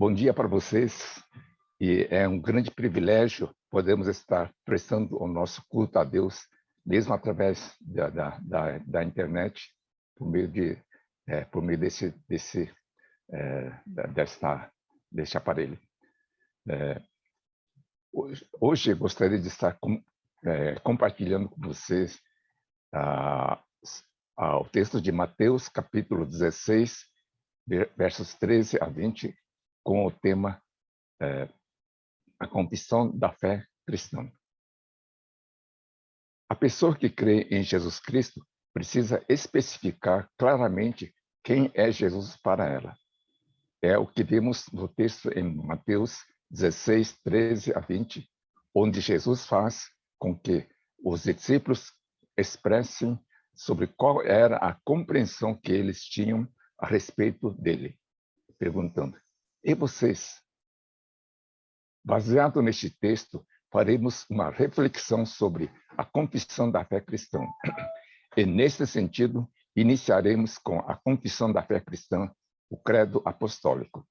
Bom dia para vocês, e é um grande privilégio podermos estar prestando o nosso culto a Deus, mesmo através da internet, por meio deste aparelho. Hoje eu gostaria de estar compartilhando com vocês o texto de Mateus, capítulo 16, versos 13 a 20, com o tema a confissão da fé cristã. A pessoa que crê em Jesus Cristo precisa especificar claramente quem é Jesus para ela. É o que vemos no texto em Mateus 16, 13 a 20, onde Jesus faz com que os discípulos expressem sobre qual era a compreensão que eles tinham a respeito dele, perguntando: e vocês? Baseado neste texto, faremos uma reflexão sobre a confissão da fé cristã. E, nesse sentido, iniciaremos com a confissão da fé cristã, o credo apostólico.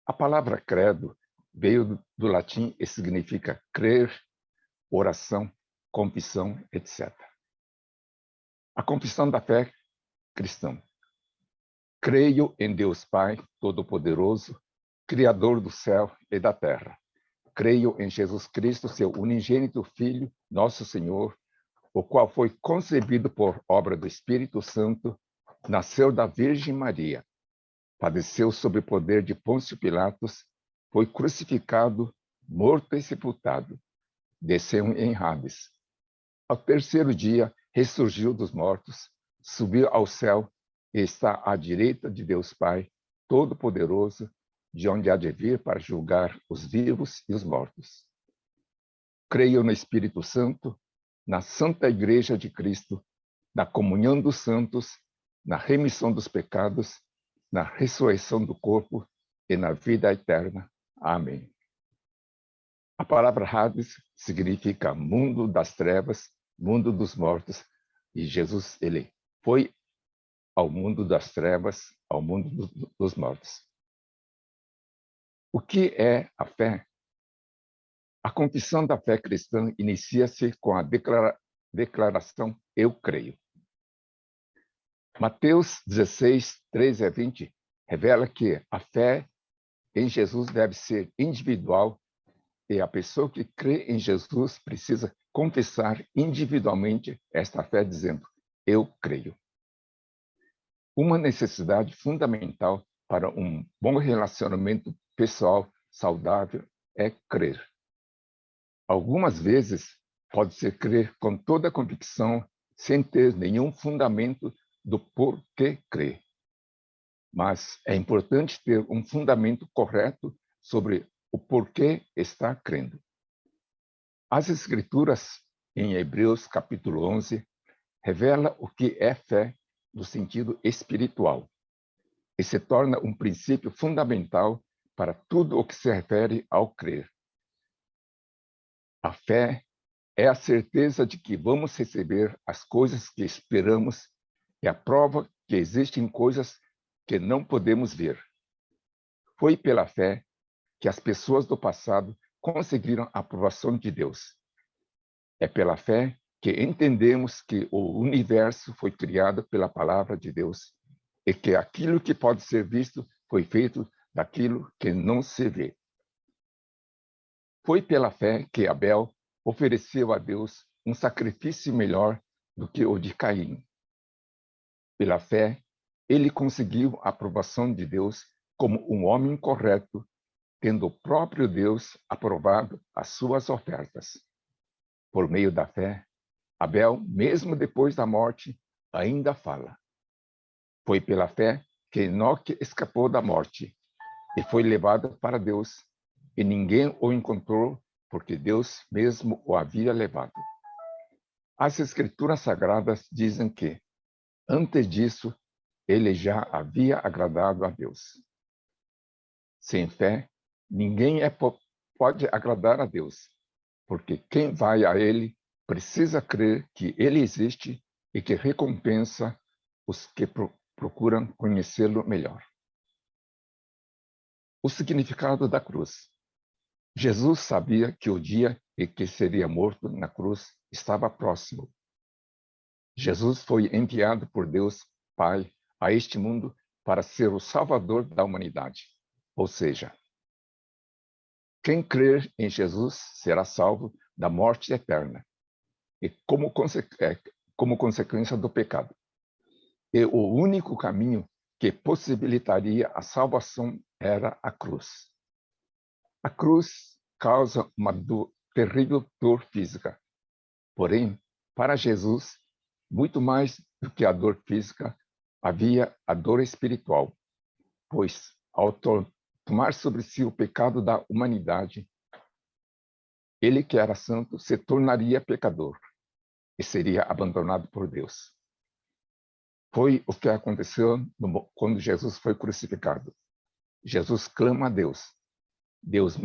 A palavra credo veio do latim e significa crer, oração, confissão, etc. A confissão da fé cristã. Creio em Deus Pai Todo-Poderoso, Criador do céu e da terra. Creio em Jesus Cristo, seu unigênito Filho, nosso Senhor, o qual foi concebido por obra do Espírito Santo, nasceu da Virgem Maria, padeceu sob o poder de Pôncio Pilatos, foi crucificado, morto e sepultado, desceu em Hades. Ao terceiro dia, ressurgiu dos mortos, subiu ao céu e está à direita de Deus Pai, Todo-Poderoso, de onde há de vir para julgar os vivos e os mortos. Creio no Espírito Santo, na Santa Igreja de Cristo, na comunhão dos santos, na remissão dos pecados, na ressurreição do corpo e na vida eterna. Amém. A palavra Hades significa mundo das trevas, mundo dos mortos, e Jesus, ele foi ao mundo das trevas, ao mundo dos mortos. O que é a fé? A confissão da fé cristã inicia-se com a declaração eu creio. Mateus 16, 13 a 20 revela que a fé em Jesus deve ser individual e a pessoa que crê em Jesus precisa confessar individualmente esta fé dizendo eu creio. Uma necessidade fundamental para um bom relacionamento pessoal saudável é crer. Algumas vezes pode-se crer com toda a convicção, sem ter nenhum fundamento do porquê crer. Mas é importante ter um fundamento correto sobre o porquê está crendo. As Escrituras, em Hebreus capítulo 11, revela o que é fé no sentido espiritual e se torna um princípio fundamental para tudo o que se refere ao crer. A fé é a certeza de que vamos receber as coisas que esperamos e a prova que existem coisas que não podemos ver. Foi pela fé que as pessoas do passado conseguiram a aprovação de Deus. É pela fé que entendemos que o universo foi criado pela palavra de Deus e que aquilo que pode ser visto foi feito daquilo que não se vê. Foi pela fé que Abel ofereceu a Deus um sacrifício melhor do que o de Caim. Pela fé, ele conseguiu a aprovação de Deus como um homem correto, tendo o próprio Deus aprovado as suas ofertas. Por meio da fé, Abel, mesmo depois da morte, ainda fala. Foi pela fé que Enoque escapou da morte e foi levado para Deus, e ninguém o encontrou, porque Deus mesmo o havia levado. As Escrituras Sagradas dizem que, antes disso, ele já havia agradado a Deus. Sem fé, ninguém pode agradar a Deus, porque quem vai a ele precisa crer que ele existe e que recompensa os que procuram conhecê-lo melhor. O significado da cruz. Jesus sabia que o dia em que seria morto na cruz estava próximo. Jesus foi enviado por Deus Pai a este mundo para ser o Salvador da humanidade. Ou seja, quem crer em Jesus será salvo da morte eterna e como consequência do pecado. E o único caminho que possibilitaria a salvação era a cruz. A cruz causa uma terrível dor física. Porém, para Jesus, muito mais do que a dor física, havia a dor espiritual, pois, ao tomar sobre si o pecado da humanidade, ele que era santo se tornaria pecador e seria abandonado por Deus. Foi o que aconteceu quando Jesus foi crucificado. Jesus clama a Deus: Deus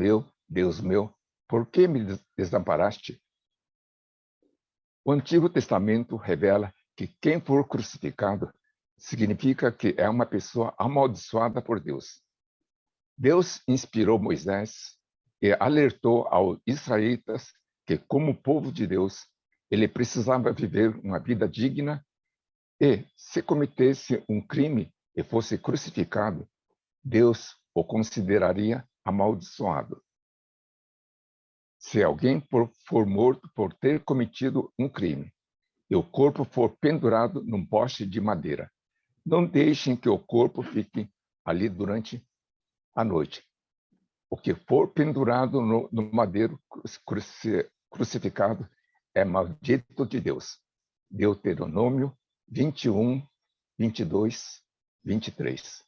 meu, por que me desamparaste? O Antigo Testamento revela que quem for crucificado significa que é uma pessoa amaldiçoada por Deus. Deus inspirou Moisés e alertou aos israelitas que, como povo de Deus, ele precisava viver uma vida digna e, se cometesse um crime e fosse crucificado, Deus o consideraria amaldiçoado. Se alguém for morto por ter cometido um crime e o corpo for pendurado num poste de madeira, não deixem que o corpo fique ali durante a noite. O que for pendurado no madeiro crucificado é maldito de Deus. Deuteronômio 21, 22, 23.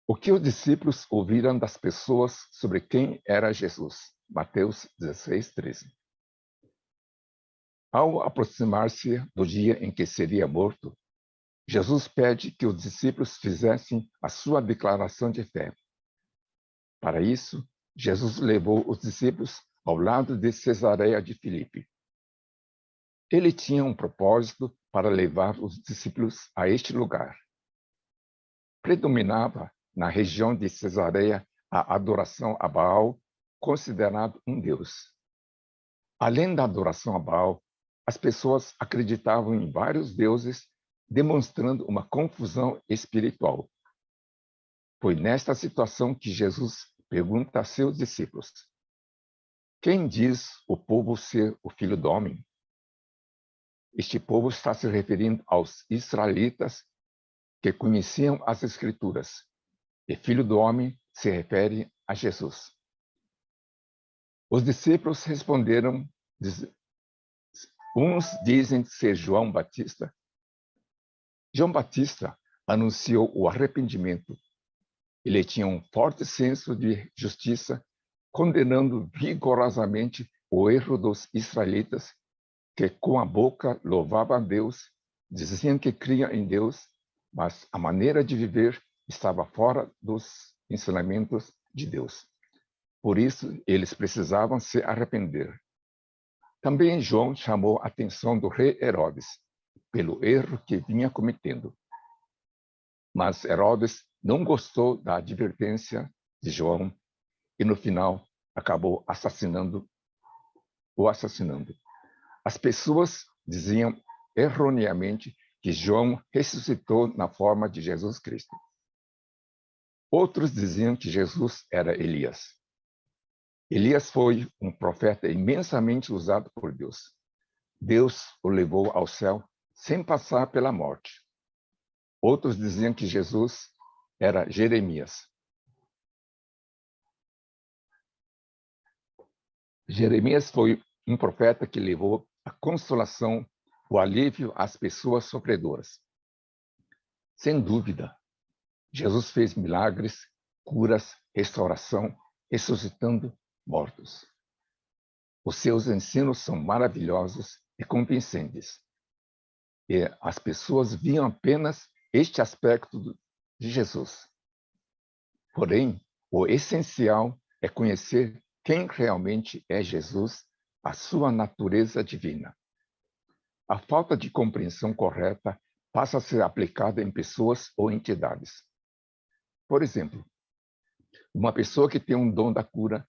O que os discípulos ouviram das pessoas sobre quem era Jesus? Mateus 16, 13. Ao aproximar-se do dia em que seria morto, Jesus pede que os discípulos fizessem a sua declaração de fé. Para isso, Jesus levou os discípulos ao lado de Cesareia de Filipe. Ele tinha um propósito para levar os discípulos a este lugar. Predominava na região de Cesareia a adoração a Baal, considerado um deus. Além da adoração a Baal, as pessoas acreditavam em vários deuses, demonstrando uma confusão espiritual. Foi nesta situação que Jesus pergunta a seus discípulos: quem diz o povo ser o filho do homem? Este povo está se referindo aos israelitas que conheciam as Escrituras, e filho do homem se refere a Jesus. Os discípulos responderam, uns dizem ser João Batista. João Batista anunciou o arrependimento. Ele tinha um forte senso de justiça, condenando vigorosamente o erro dos israelitas, que com a boca louvavam a Deus, diziam que criam em Deus, mas a maneira de viver estava fora dos ensinamentos de Deus. Por isso, eles precisavam se arrepender. Também João chamou a atenção do rei Herodes pelo erro que vinha cometendo. Mas Herodes não gostou da advertência de João e, no final, acabou o assassinando. As pessoas diziam erroneamente que João ressuscitou na forma de Jesus Cristo. Outros diziam que Jesus era Elias. Elias foi um profeta imensamente usado por Deus. Deus o levou ao céu sem passar pela morte. Outros diziam que Jesus era Jeremias. Jeremias foi um profeta que levou a consolação, o alívio às pessoas sofredoras. Sem dúvida, Jesus fez milagres, curas, restauração, ressuscitando mortos. Os seus ensinos são maravilhosos e convincentes. E as pessoas viam apenas este aspecto de Jesus. Porém, o essencial é conhecer quem realmente é Jesus, a sua natureza divina. A falta de compreensão correta passa a ser aplicada em pessoas ou entidades. Por exemplo, Uma pessoa que tem um dom da cura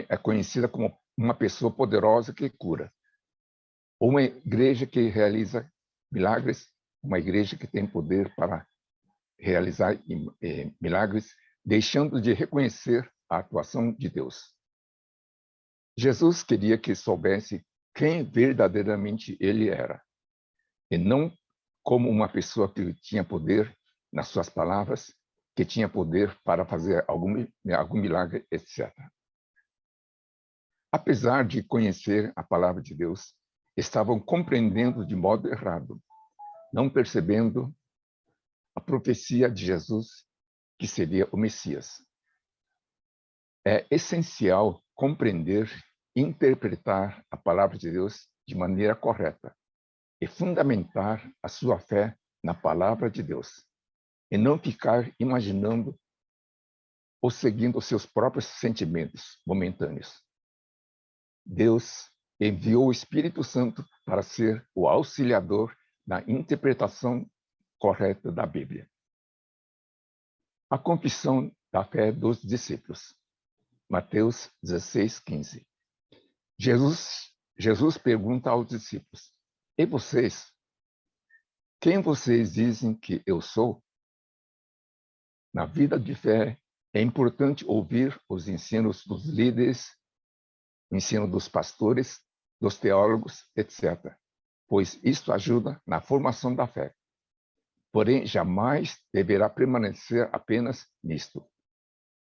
é conhecida como uma pessoa poderosa que cura. Uma igreja que realiza milagres, uma igreja que tem poder para realizar milagres, deixando de reconhecer a atuação de Deus. Jesus queria que soubesse quem verdadeiramente ele era, e não como uma pessoa que tinha poder nas suas palavras, que tinha poder para fazer algum milagre, etc. Apesar de conhecer a palavra de Deus, estavam compreendendo de modo errado, não percebendo a profecia de Jesus, que seria o Messias. É essencial compreender e interpretar a palavra de Deus de maneira correta e fundamentar a sua fé na palavra de Deus, e não ficar imaginando ou seguindo os seus próprios sentimentos momentâneos. Deus enviou o Espírito Santo para ser o auxiliador na interpretação correta da Bíblia. A confissão da fé dos discípulos. Mateus 16:15. Jesus pergunta aos discípulos: "E vocês? Quem vocês dizem que eu sou?" Na vida de fé, é importante ouvir os ensinos dos líderes, o ensino dos pastores, dos teólogos, etc., pois isto ajuda na formação da fé. Porém, jamais deverá permanecer apenas nisto.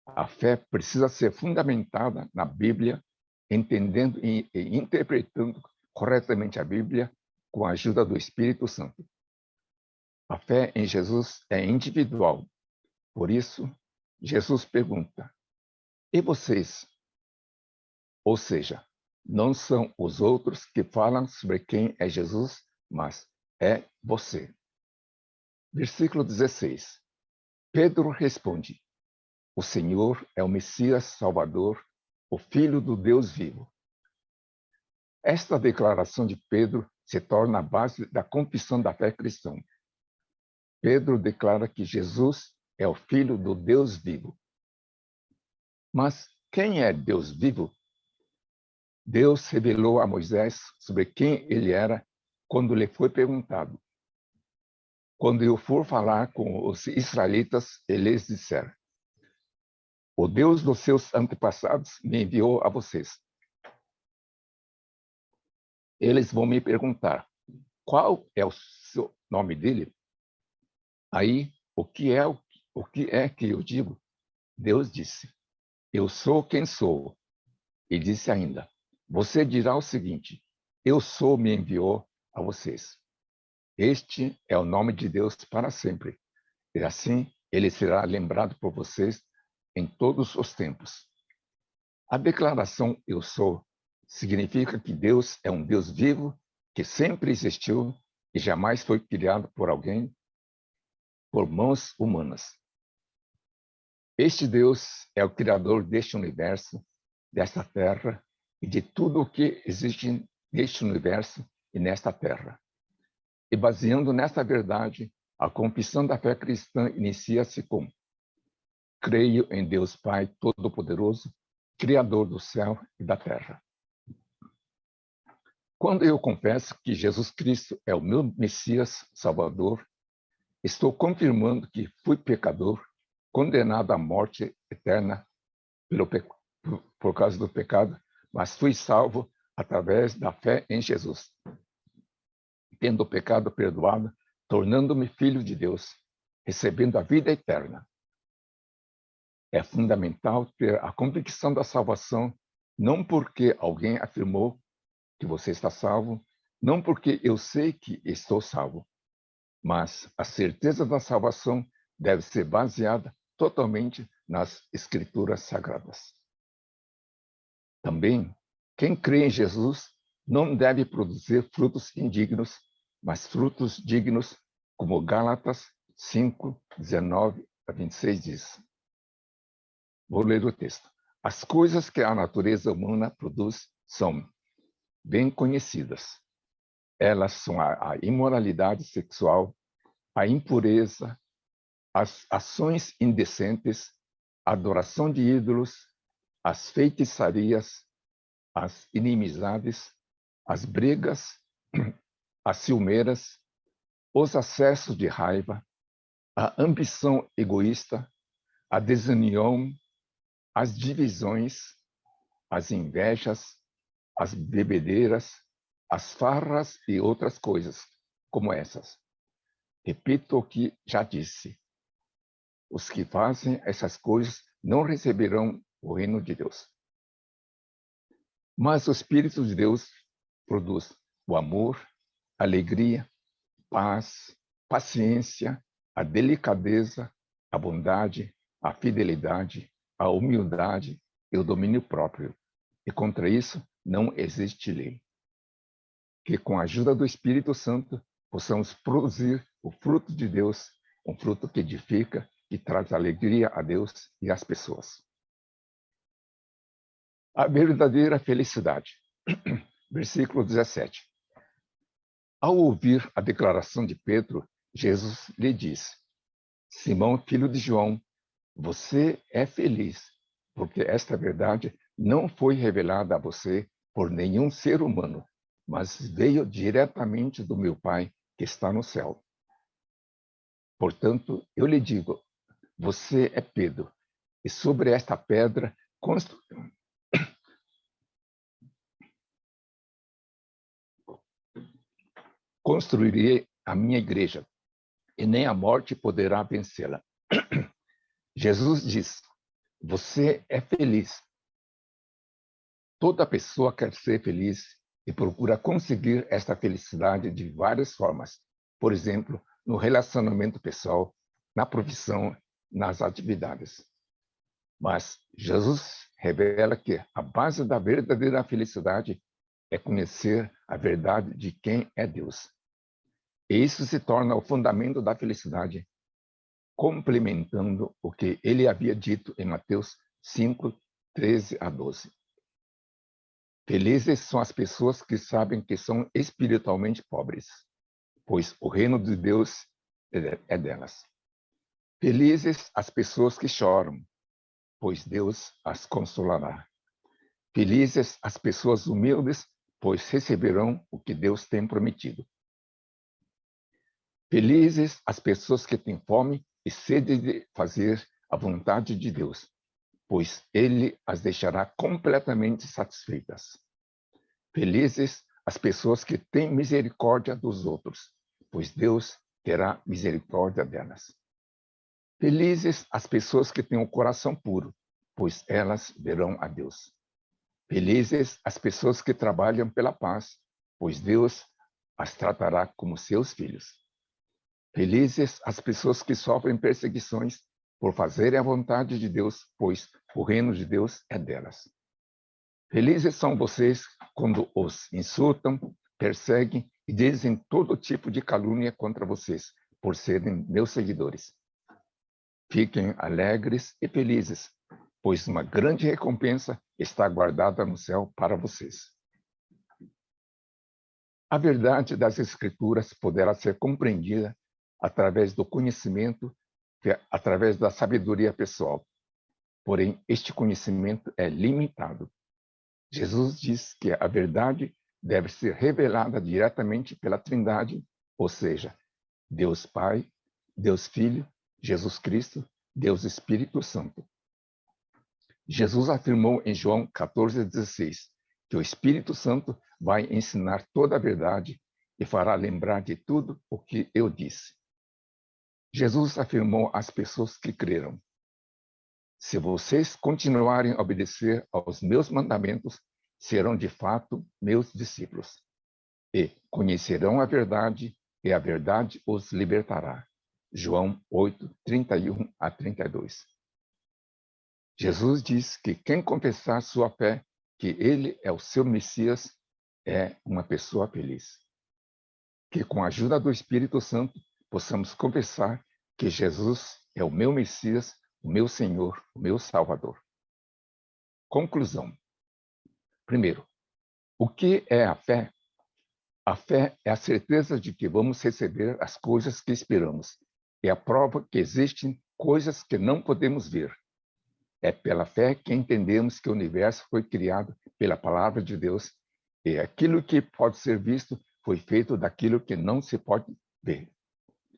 A fé precisa ser fundamentada na Bíblia, entendendo e interpretando corretamente a Bíblia com a ajuda do Espírito Santo. A fé em Jesus é individual. Por isso, Jesus pergunta: "E vocês?" Ou seja, não são os outros que falam sobre quem é Jesus, mas é você. Versículo 16. Pedro responde: "O Senhor é o Messias Salvador, o Filho do Deus vivo." Esta declaração de Pedro se torna a base da confissão da fé cristã. Pedro declara que Jesus é o Filho do Deus vivo. Mas quem é Deus vivo? Deus revelou a Moisés sobre quem ele era quando lhe foi perguntado: "Quando eu for falar com os israelitas, eles disseram: o Deus dos seus antepassados me enviou a vocês. Eles vão me perguntar: qual é o seu nome dele? Aí, o que é que eu digo?" Deus disse: "Eu sou quem sou." E disse ainda: "Você dirá o seguinte: eu sou me enviou a vocês." Este é o nome de Deus para sempre. E assim, ele será lembrado por vocês em todos os tempos. A declaração "eu sou" significa que Deus é um Deus vivo que sempre existiu e jamais foi criado por alguém, por mãos humanas. Este Deus é o criador deste universo, desta terra e de tudo o que existe neste universo e nesta terra. E baseando nesta verdade, a confissão da fé cristã inicia-se com: creio em Deus Pai Todo-Poderoso, Criador do céu e da terra. Quando eu confesso que Jesus Cristo é o meu Messias Salvador, estou confirmando que fui pecador, condenado à morte eterna por causa do pecado, mas fui salvo através da fé em Jesus. Tendo o pecado perdoado, tornando-me filho de Deus, recebendo a vida eterna. É fundamental ter a convicção da salvação, não porque alguém afirmou que você está salvo, não porque eu sei que estou salvo, mas a certeza da salvação deve ser baseada totalmente nas Escrituras Sagradas. Também, quem crê em Jesus não deve produzir frutos indignos, mas frutos dignos, como Gálatas 5, 19 a 26 diz. Vou ler o texto. As coisas que a natureza humana produz são bem conhecidas. Elas são a imoralidade sexual, a impureza, as ações indecentes, a adoração de ídolos, as feitiçarias, as inimizades, as brigas, as ciumeiras, os acessos de raiva, a ambição egoísta, a desunião, as divisões, as invejas, as bebedeiras, as farras e outras coisas como essas. Repito o que já disse. Os que fazem essas coisas não receberão o reino de Deus. Mas o Espírito de Deus produz o amor, a alegria, paz, paciência, a delicadeza, a bondade, a fidelidade, a humildade e o domínio próprio. E contra isso não existe lei. Que com a ajuda do Espírito Santo possamos produzir o fruto de Deus, um fruto que edifica e traz alegria a Deus e às pessoas. A verdadeira felicidade. Versículo 17. Ao ouvir a declaração de Pedro, Jesus lhe disse: Simão, filho de João, você é feliz, porque esta verdade não foi revelada a você por nenhum ser humano, mas veio diretamente do meu Pai que está no céu. Portanto, eu lhe digo, você é Pedro, e sobre esta pedra construirei a minha igreja, e nem a morte poderá vencê-la. Jesus diz, você é feliz. Toda pessoa quer ser feliz e procura conseguir esta felicidade de várias formas. Por exemplo, no relacionamento pessoal, na profissão, nas atividades. Mas Jesus revela que a base da verdadeira felicidade é conhecer a verdade de quem é Deus. E isso se torna o fundamento da felicidade, complementando o que ele havia dito em Mateus 5, 13 a 12. Felizes são as pessoas que sabem que são espiritualmente pobres, pois o reino de Deus é delas. Felizes as pessoas que choram, pois Deus as consolará. Felizes as pessoas humildes, pois receberão o que Deus tem prometido. Felizes as pessoas que têm fome e sede de fazer a vontade de Deus, pois Ele as deixará completamente satisfeitas. Felizes as pessoas que têm misericórdia dos outros, pois Deus terá misericórdia delas. Felizes as pessoas que têm o coração puro, pois elas verão a Deus. Felizes as pessoas que trabalham pela paz, pois Deus as tratará como seus filhos. Felizes as pessoas que sofrem perseguições por fazerem a vontade de Deus, pois o reino de Deus é delas. Felizes são vocês quando os insultam, perseguem e dizem todo tipo de calúnia contra vocês, por serem meus seguidores. Fiquem alegres e felizes, pois uma grande recompensa está guardada no céu para vocês. A verdade das Escrituras poderá ser compreendida através do conhecimento, através da sabedoria pessoal. Porém, este conhecimento é limitado. Jesus diz que a verdade deve ser revelada diretamente pela Trindade, ou seja, Deus Pai, Deus Filho, Jesus Cristo, Deus Espírito Santo. Jesus afirmou em João 14,16 que o Espírito Santo vai ensinar toda a verdade e fará lembrar de tudo o que eu disse. Jesus afirmou às pessoas que creram: se vocês continuarem a obedecer aos meus mandamentos, serão de fato meus discípulos, e conhecerão a verdade, e a verdade os libertará. João 8, 31 a 32. Jesus diz que quem confessar sua fé, que ele é o seu Messias, é uma pessoa feliz. Que com a ajuda do Espírito Santo possamos confessar que Jesus é o meu Messias, o meu Senhor, o meu Salvador. Conclusão. Primeiro, o que é a fé? A fé é a certeza de que vamos receber as coisas que esperamos é a prova que existem coisas que não podemos ver. É pela fé que entendemos que o universo foi criado pela palavra de Deus e aquilo que pode ser visto foi feito daquilo que não se pode ver,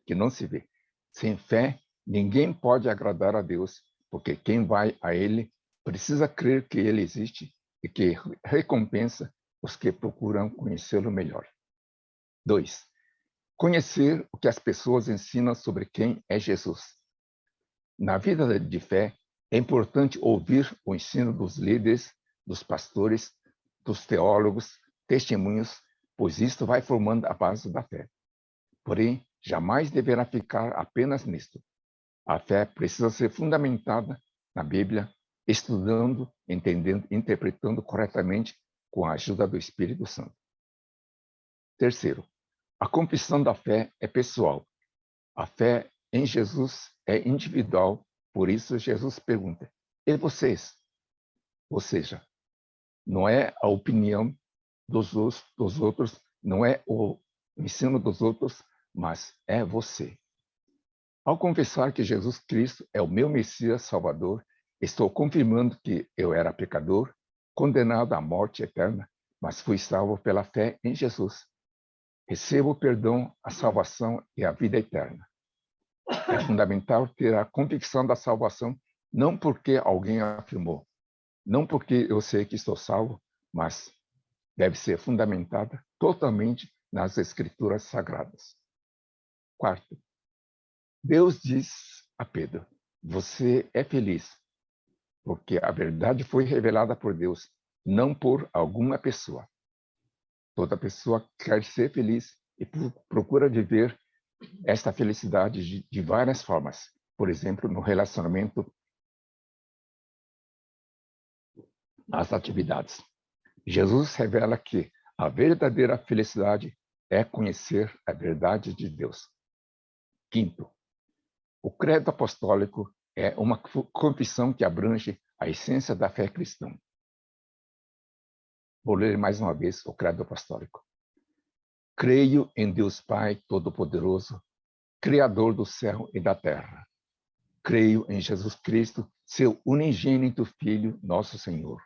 que não se vê. Sem fé, ninguém pode agradar a Deus, porque quem vai a Ele precisa crer que Ele existe e que recompensa os que procuram conhecê-lo melhor. 2. Conhecer o que as pessoas ensinam sobre quem é Jesus. Na vida de fé, é importante ouvir o ensino dos líderes, dos pastores, dos teólogos, testemunhos, pois isto vai formando a base da fé. Porém, jamais deverá ficar apenas nisto. A fé precisa ser fundamentada na Bíblia, estudando, entendendo, interpretando corretamente com a ajuda do Espírito Santo. Terceiro, a confissão da fé é pessoal. A fé em Jesus é individual, por isso Jesus pergunta: e vocês? Ou seja, não é a opinião dos outros, não é o ensino dos outros, mas é você. Ao confessar que Jesus Cristo é o meu Messias Salvador, estou confirmando que eu era pecador, condenado à morte eterna, mas fui salvo pela fé em Jesus. Recebo o perdão, a salvação e a vida eterna. É fundamental ter a convicção da salvação, não porque alguém afirmou, não porque eu sei que estou salvo, mas deve ser fundamentada totalmente nas Escrituras Sagradas. Quarto, Deus diz a Pedro: você é feliz, porque a verdade foi revelada por Deus, não por alguma pessoa. Toda pessoa quer ser feliz e procura viver esta felicidade de várias formas. Por exemplo, no relacionamento, nas atividades. Jesus revela que a verdadeira felicidade é conhecer a verdade de Deus. Quinto, o credo apostólico é uma confissão que abrange a essência da fé cristã. Vou ler mais uma vez o credo apostólico. Creio em Deus Pai Todo-Poderoso, Criador do céu e da terra. Creio em Jesus Cristo, seu unigênito Filho, nosso Senhor,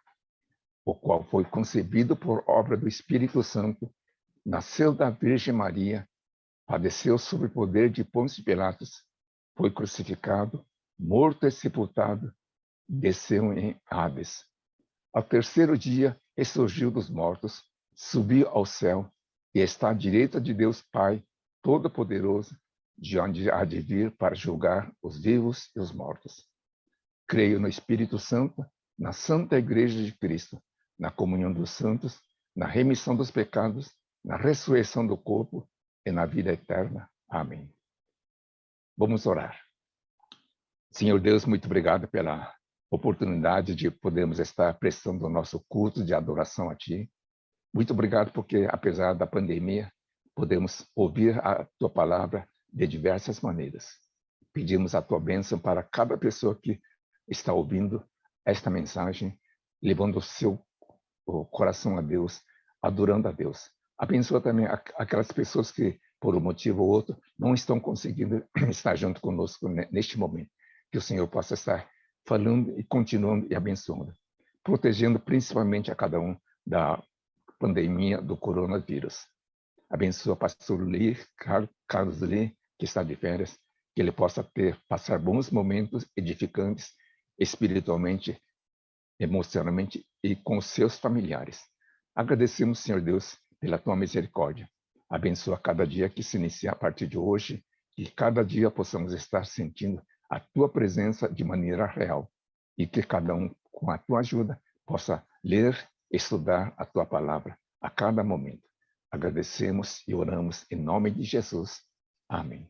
o qual foi concebido por obra do Espírito Santo, nasceu da Virgem Maria, padeceu sob o poder de Pôncio Pilatos, foi crucificado, morto e sepultado, desceu em Hades. Ao terceiro dia, ressurgiu dos mortos, subiu ao céu e está à direita de Deus Pai Todo-Poderoso, de onde há de vir para julgar os vivos e os mortos. Creio no Espírito Santo, na Santa Igreja de Cristo, na comunhão dos santos, na remissão dos pecados, na ressurreição do corpo e na vida eterna. Amém. Vamos orar. Senhor Deus, muito obrigado pela oportunidade de podermos estar prestando o nosso culto de adoração a Ti. Muito obrigado porque, apesar da pandemia, podemos ouvir a Tua palavra de diversas maneiras. Pedimos a Tua bênção para cada pessoa que está ouvindo esta mensagem, levando o seu coração a Deus, adorando a Deus. Abençoa também aquelas pessoas que, por um motivo ou outro, não estão conseguindo estar junto conosco neste momento. Que o Senhor possa estar falando e continuando e abençoando, protegendo principalmente a cada um da pandemia do coronavírus. Abençoa o pastor Lee, Carlos Lee, que está de férias, que ele possa passar bons momentos edificantes espiritualmente, emocionalmente e com os seus familiares. Agradecemos, Senhor Deus, pela tua misericórdia. Abençoa cada dia que se inicia a partir de hoje, que cada dia possamos estar sentindo a tua presença de maneira real e que cada um, com a tua ajuda, possa ler, estudar a tua palavra a cada momento. Agradecemos e oramos em nome de Jesus. Amém.